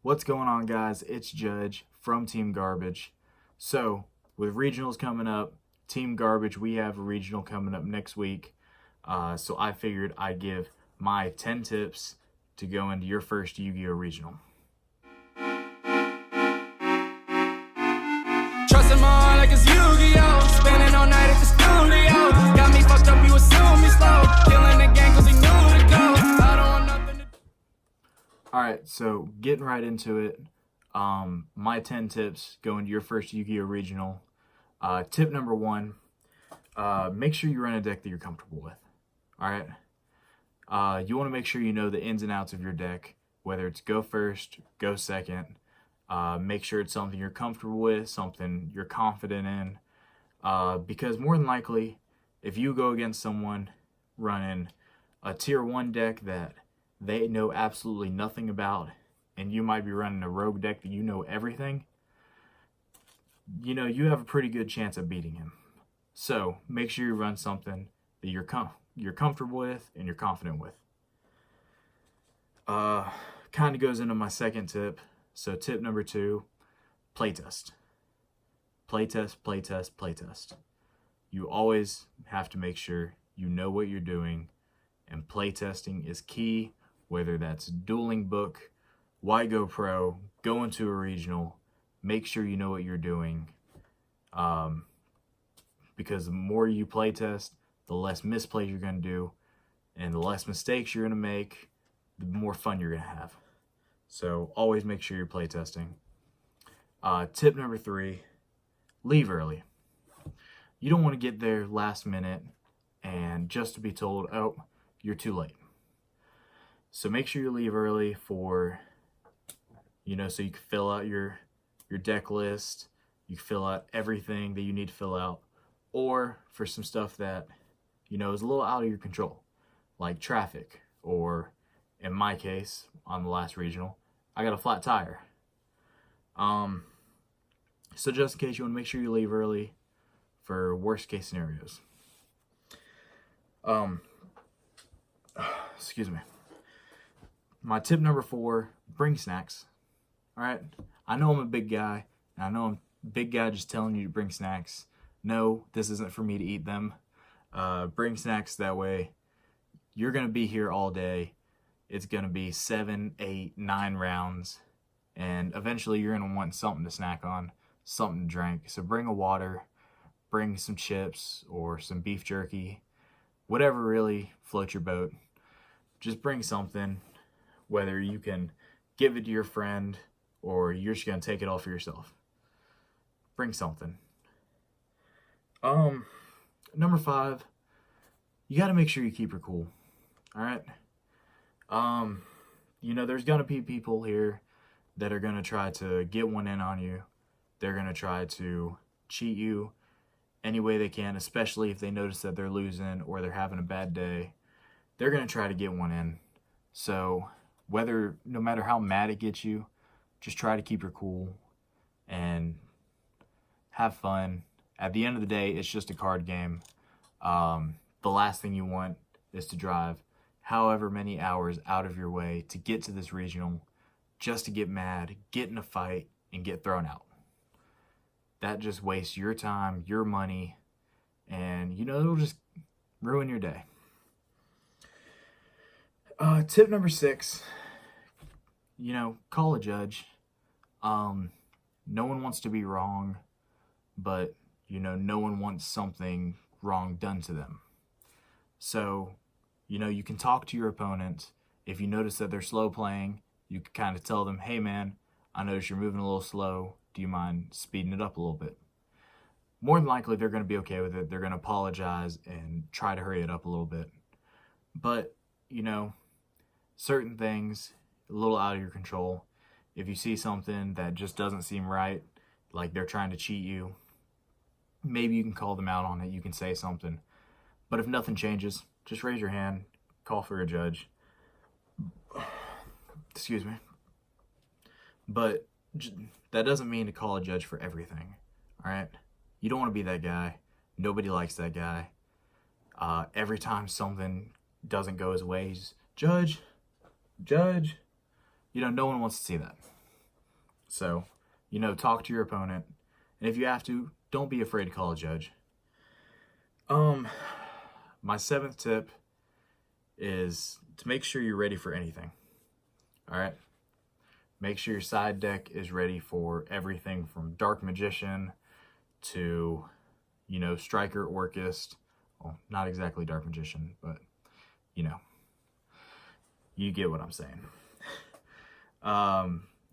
What's going on, guys? It's Judge from Team Garbage. So, with regionals coming up, Team Garbage, we have a regional coming up next week. So I figured I'd give my 10 tips to go into your first Yu-Gi-Oh! Regional. Trusting my heart like it's Yu-Gi-Oh! Spending all night at the studio. Got me fucked up, you assume me slow. Killing the gang cause he knew to go. I don't want nothing to... Alright, so getting right into it. My 10 tips going to your first Yu-Gi-Oh! Regional. Tip number 1, make sure you run a deck that you're comfortable with. Alright? You want to make sure you know the ins and outs of your deck, whether it's go first, go second. Make sure it's something you're comfortable with, something you're confident in. Because more than likely, if you go against someone running a tier 1 deck that they know absolutely nothing about, and you might be running a rogue deck that you know everything, you know, you have a pretty good chance of beating him. So make sure you run something that you're comfortable with and you're confident with. Kind of goes into my second tip. So tip number 2, playtest. Playtest, playtest, playtest. You always have to make sure you know what you're doing, and playtesting is key, whether that's dueling book, why go pro, go into a regional. Make sure you know what you're doing, because the more you playtest, the less misplays you're going to do, and the less mistakes you're going to make, the more fun you're going to have. So always make sure you're playtesting. Tip number 3, leave early. You don't want to get there last minute and just to be told, oh, you're too late. So make sure you leave early for, so you can fill out your deck list, you can fill out everything that you need to fill out, or for some stuff that, is a little out of your control, like traffic, or in my case, on the last regional, I got a flat tire. So just in case, you want to make sure you leave early for worst case scenarios. Excuse me. My tip number 4, bring snacks. All right. I know I'm a big guy, and I know I'm a big guy just telling you to bring snacks. No, this isn't for me to eat them. Bring snacks, that way you're going to be here all day. It's going to be 7, 8, 9 rounds, and eventually you're going to want something to snack on, something to drink. So bring a water, bring some chips or some beef jerky, whatever really floats your boat. Just bring something, whether you can give it to your friend or you're just going to take it all for yourself. Bring something. Number 5, you got to make sure you keep your cool. All right. There's going to be people here that are going to try to get one in on you. They're going to try to cheat you any way they can, especially if they notice that they're losing or they're having a bad day. They're going to try to get one in. So no matter how mad it gets you, just try to keep your cool and have fun. At the end of the day, it's just a card game. The last thing you want is to drive however many hours out of your way to get to this regional just to get mad, get in a fight, and get thrown out. That just wastes your time, your money, and it'll just ruin your day. Tip number 6, call a judge. No one wants to be wrong, but no one wants something wrong done to them. So, you can talk to your opponent. If you notice that they're slow playing, you can kind of tell them, hey man, I notice you're moving a little slow. Do you mind speeding it up a little bit? More than likely, they're going to be okay with it. They're going to apologize and try to hurry it up a little bit. But, certain things, a little out of your control. If you see something that just doesn't seem right, like they're trying to cheat you, maybe you can call them out on it. You can say something. But if nothing changes, just raise your hand, call for a judge. Excuse me. But that doesn't mean to call a judge for everything, all right? You don't want to be that guy. Nobody likes that guy. Every time something doesn't go his way, he's, judge. No one wants to see that. So, you know, talk to your opponent. And if you have to, don't be afraid to call a judge. My 7th tip is to make sure you're ready for anything. All right? Make sure your side deck is ready for everything from Dark Magician to, you know, Striker, Orcust. Well, not exactly Dark Magician, but, you know, you get what I'm saying.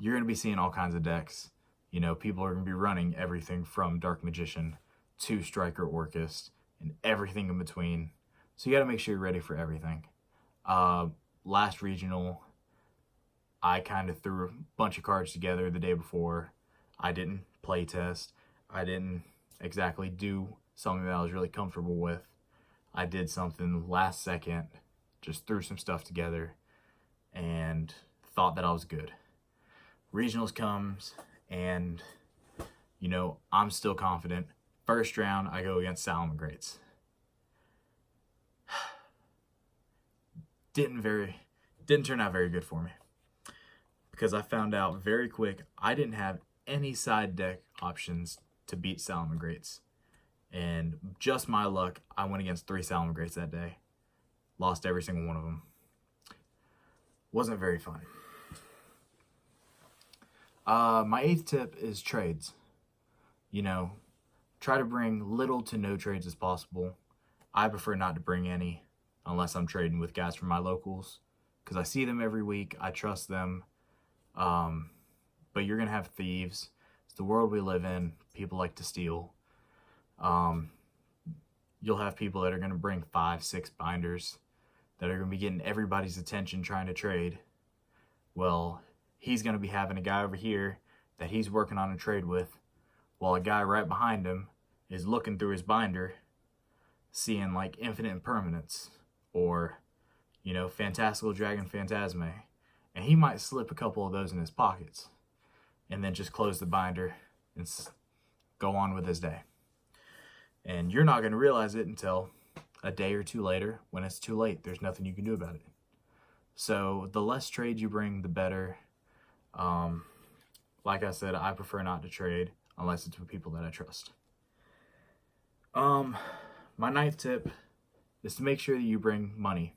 You're going to be seeing all kinds of decks. You know, people are going to be running everything from Dark Magician to Striker, Orcust, and everything in between. So you got to make sure you're ready for everything. Last regional, I kind of threw a bunch of cards together the day before. I didn't play test. I didn't exactly do something that I was really comfortable with. I did something last second, just threw some stuff together and thought that I was good. Regionals comes and, you know, I'm still confident. First round, I go against Salamangreats. Didn't turn out very good for me, because I found out very quick I didn't have any side deck options to beat Salamangreats. And just my luck, I went against 3 Salamangreats that day. Lost every single one of them. Wasn't very fun. My 8th tip is trades. You know, try to bring little to no trades as possible. I prefer not to bring any unless I'm trading with guys from my locals, because I see them every week. I trust them. But you're going to have thieves. It's the world we live in. People like to steal. You'll have people that are going to bring 5, 6 binders that are going to be getting everybody's attention trying to trade. Well, he's going to be having a guy over here that he's working on a trade with, while a guy right behind him is looking through his binder, seeing like Infinite Impermanence or, you know, Fantastical Dragon Phantasme. And he might slip a couple of those in his pockets and then just close the binder and go on with his day. And you're not going to realize it until a day or two later when it's too late. There's nothing you can do about it. So the less trade you bring, the better. Like I said, I prefer not to trade unless it's with people that I trust. My 9th tip is to make sure that you bring money.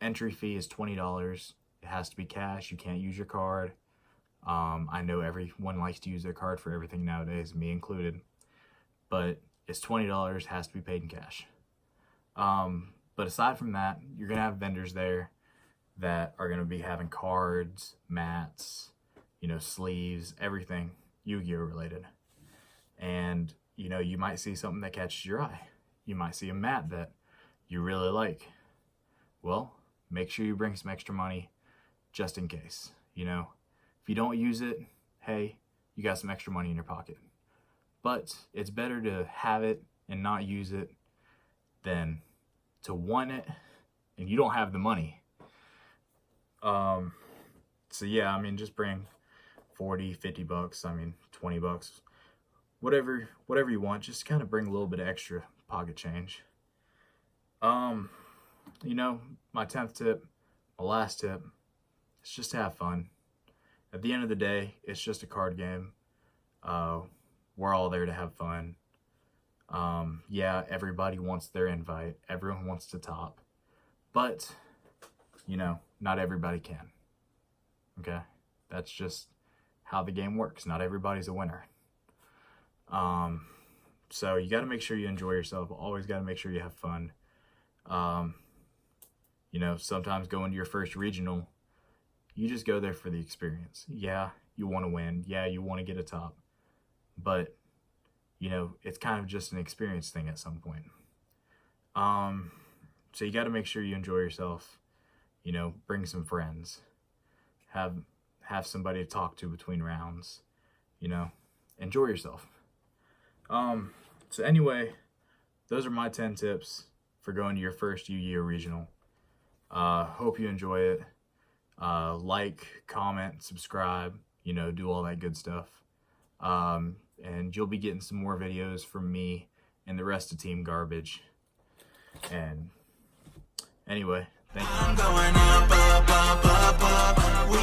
Entry fee is $20. It has to be cash. You can't use your card. I know everyone likes to use their card for everything nowadays, me included. But it's $20, has to be paid in cash. But aside from that, you're going to have vendors there that are going to be having cards, mats, you know, sleeves, everything Yu-Gi-Oh related. And, you know, you might see something that catches your eye. You might see a mat that you really like. Well, make sure you bring some extra money just in case. You know, if you don't use it, hey, you got some extra money in your pocket. But it's better to have it and not use it than to want it and you don't have the money. So yeah, I mean, just bring 40, 50 bucks, I mean, 20 bucks, whatever you want. Just kind of bring a little bit of extra pocket change. You know, my 10th tip, my last tip, it's just to have fun. At the end of the day, it's just a card game. We're all there to have fun. Yeah, everybody wants their invite. Everyone wants to top. But, you know, not everybody can. Okay? That's just how the game works. Not everybody's a winner. So you got to make sure you enjoy yourself. Always got to make sure you have fun. You know, sometimes going to your first regional, you just go there for the experience. Yeah, you want to win. Yeah, you want to get a top. But, you know, it's kind of just an experience thing at some point. So you got to make sure you enjoy yourself. You know, bring some friends. Have somebody to talk to between rounds. You know, enjoy yourself. So anyway, those are my 10 tips for going to your first Yu-Gi-Oh! Regional. Hope you enjoy it. Like, comment, subscribe, you know, do all that good stuff. And you'll be getting some more videos from me and the rest of Team Garbage. And anyway, thank you. I'm going up, up, up, up, up. We